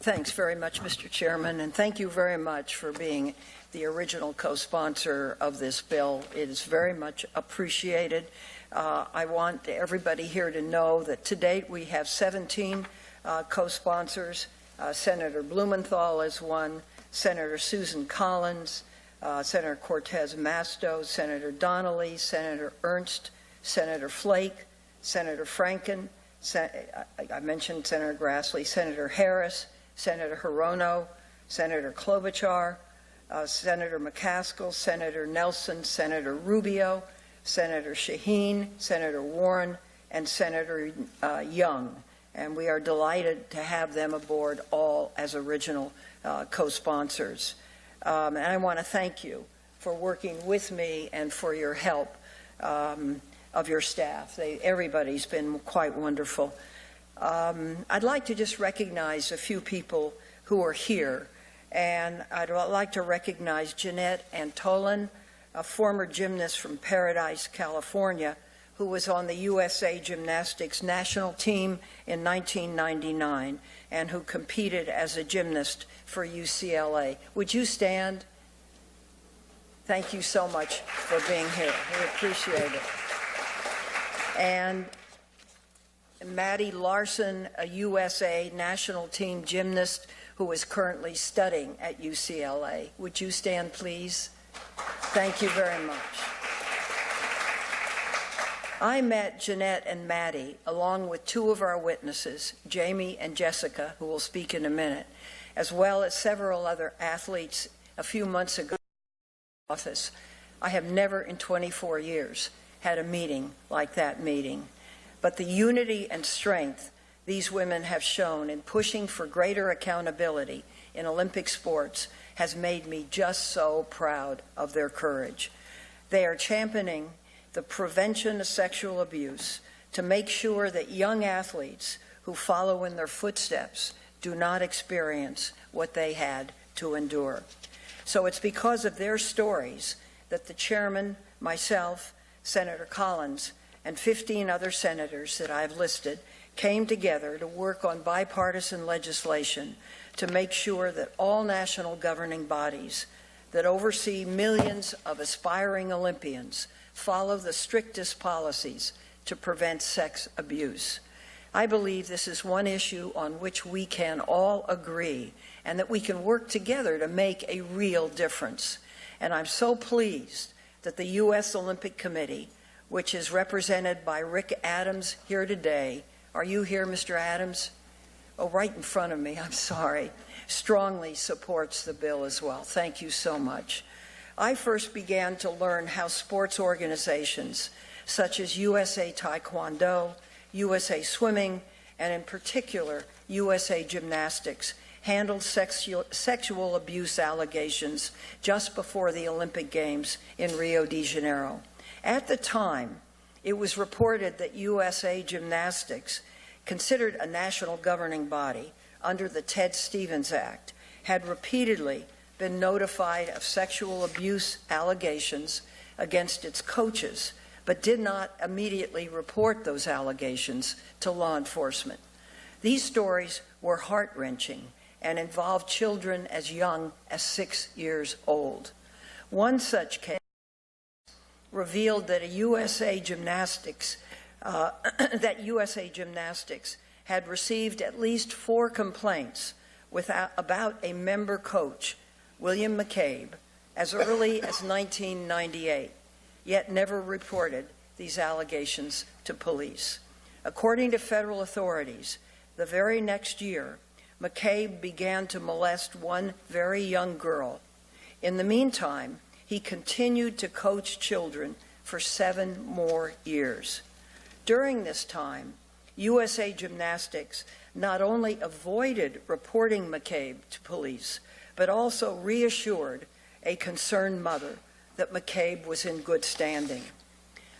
Thanks very much, Mr. Chairman, and thank you very much for being the original co-sponsor of this bill. It is very much appreciated. I want everybody here to know that to date we have 17 co-sponsors. Senator Blumenthal is one, Senator Susan Collins, Senator Cortez Masto, Senator Donnelly, Senator Ernst, Senator Flake, Senator Franken, I mentioned Senator Grassley, Senator Harris, Senator Hirono, Senator Klobuchar, Senator McCaskill, Senator Nelson, Senator Rubio, Senator Shaheen, Senator Warren, and Senator Young. And we are delighted to have them aboard all as original co-sponsors. And I want to thank you for working with me and for your help of your staff. Everybody's been quite wonderful. I'd like to just recognize a few people who are here. And I'd like to recognize Jeanette Antolin, a former gymnast from Paradise, California, who was on the USA Gymnastics national team in 1999 and who competed as a gymnast for UCLA. Would you stand? Thank you so much for being here. We appreciate it. And Maddie Larson, a USA national team gymnast who is currently studying at UCLA. Would you stand, please? Thank you very much. I met Jeanette and Maddie, along with two of our witnesses, Jamie and Jessica, who will speak in a minute, as well as several other athletes a few months ago in the office. I have never in 24 years had a meeting like that meeting. But the unity and strength these women have shown in pushing for greater accountability in Olympic sports has made me just so proud of their courage. They are championing the prevention of sexual abuse to make sure that young athletes who follow in their footsteps do not experience what they had to endure. So it's because of their stories that the chairman, myself, Senator Collins, and 15 other senators that I've listed came together to work on bipartisan legislation to make sure that all national governing bodies that oversee millions of aspiring Olympians follow the strictest policies to prevent sex abuse. I believe this is one issue on which we can all agree and that we can work together to make a real difference. And I'm so pleased that the U.S. Olympic Committee, which is represented by Rick Adams here today. Are you here, Mr. Adams? Oh, right in front of me, I'm sorry. Strongly supports the bill as well. Thank you so much. I first began to learn how sports organizations such as USA Taekwondo, USA Swimming, and in particular USA Gymnastics handled sexual abuse allegations just before the Olympic Games in Rio de Janeiro. At the time, it was reported that USA Gymnastics, considered a national governing body under the Ted Stevens Act, had repeatedly been notified of sexual abuse allegations against its coaches, but did not immediately report those allegations to law enforcement. These stories were heart-wrenching and involved children as young as 6 years old. One such case revealed that USA Gymnastics had received at least 4 complaints about a member coach, William McCabe, as early as 1998, yet never reported these allegations to police. According to federal authorities, the very next year, McCabe began to molest one very young girl. In the meantime, he continued to coach children for 7 more years. During this time, USA Gymnastics not only avoided reporting McCabe to police, but also reassured a concerned mother that McCabe was in good standing.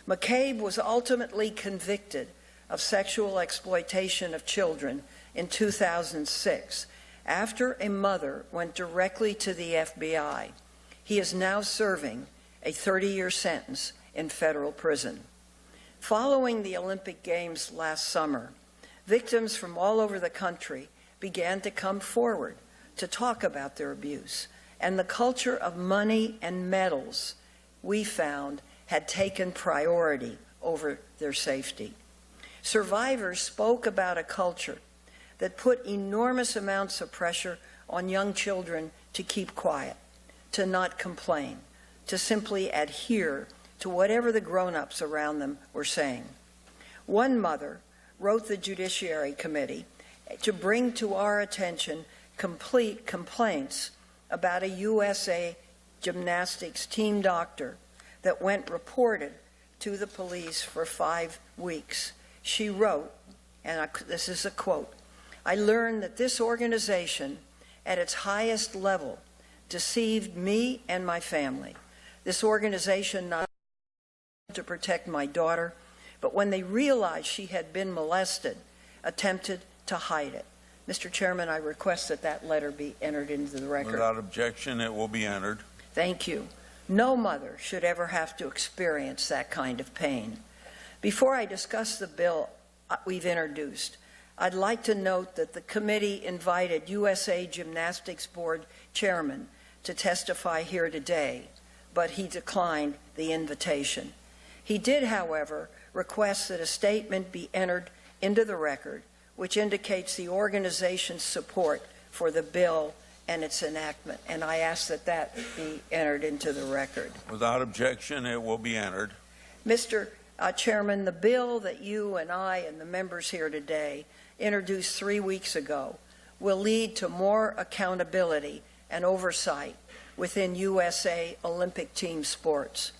McCabe was ultimately convicted of sexual exploitation of children in 2006 after a mother went directly to the FBI. He is now serving a 30-year sentence in federal prison. Following the Olympic Games last summer, victims from all over the country began to come forward to talk about their abuse, and the culture of money and medals, we found, had taken priority over their safety. Survivors spoke about a culture that put enormous amounts of pressure on young children to keep quiet, to not complain, to simply adhere to whatever the grown-ups around them were saying. One mother wrote the Judiciary Committee to bring to our attention complete complaints about a USA gymnastics team doctor that went reported to the police for 5 weeks. She wrote, and this is a quote, "I learned that this organization at its highest level deceived me and my family. This organization not only to protect my daughter, but when they realized she had been molested, attempted to hide it." Mr. Chairman, I request that that letter be entered into the record. Without objection, it will be entered. Thank you. No mother should ever have to experience that kind of pain. Before I discuss the bill we've introduced, I'd like to note that the committee invited USA Gymnastics Board Chairman to testify here today, but he declined the invitation. He did, however, request that a statement be entered into the record which indicates the organization's support for the bill and its enactment, and I ask that that be entered into the record. Without objection, it will be entered. Mr. Chairman, the bill that you and I and the members here today introduced 3 weeks ago will lead to more accountability and oversight within USA Olympic team sports.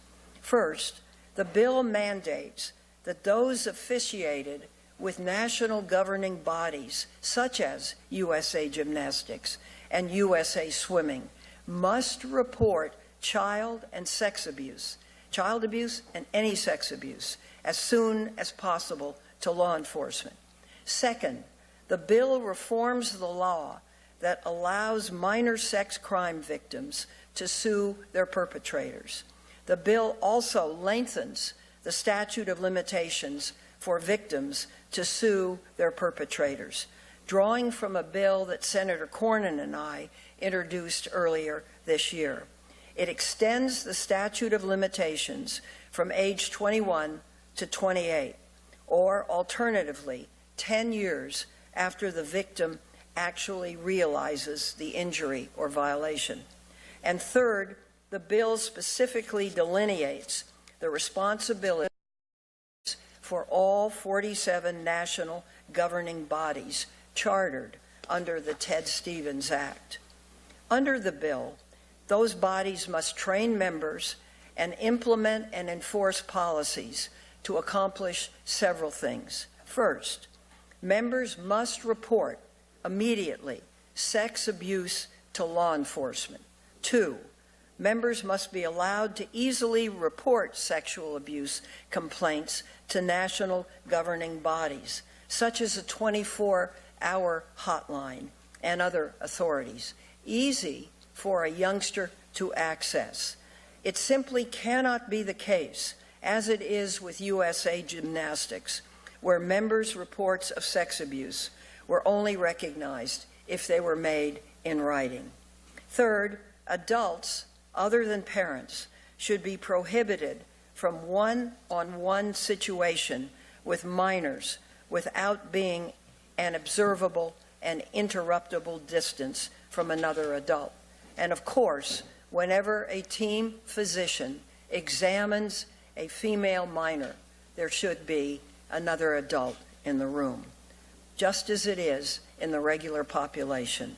First, the bill mandates that those officiated with national governing bodies such as USA Gymnastics and USA Swimming must report child and sex abuse, child abuse and any sex abuse, as soon as possible to law enforcement. Second, the bill reforms the law that allows minor sex crime victims to sue their perpetrators. The bill also lengthens the statute of limitations for victims to sue their perpetrators, drawing from a bill that Senator Cornyn and I introduced earlier this year. It extends the statute of limitations from age 21 to 28, or alternatively, 10 years after the victim actually realizes the injury or violation. And third, the bill specifically delineates the responsibilities for all 47 national governing bodies chartered under the Ted Stevens Act. Under the bill, those bodies must train members and implement and enforce policies to accomplish several things. First, members must report immediately sex abuse to law enforcement. 2, members must be allowed to easily report sexual abuse complaints to national governing bodies, such as a 24-hour hotline and other authorities, easy for a youngster to access. It simply cannot be the case, as it is with USA Gymnastics, where members' reports of sex abuse were only recognized if they were made in writing. Third, adults other than parents should be prohibited from one-on-one situation with minors without being an observable and interruptible distance from another adult. And of course, whenever a team physician examines a female minor, there should be another adult in the room, just as it is in the regular population.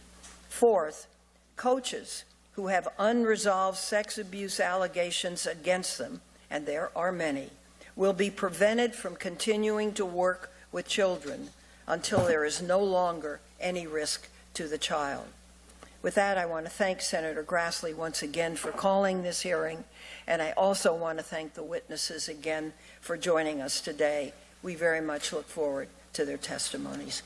Fourth, coaches who have unresolved sex abuse allegations against them, and there are many, will be prevented from continuing to work with children until there is no longer any risk to the child. With that, I want to thank Senator Grassley once again for calling this hearing, and I also want to thank the witnesses again for joining us today. We very much look forward to their testimonies.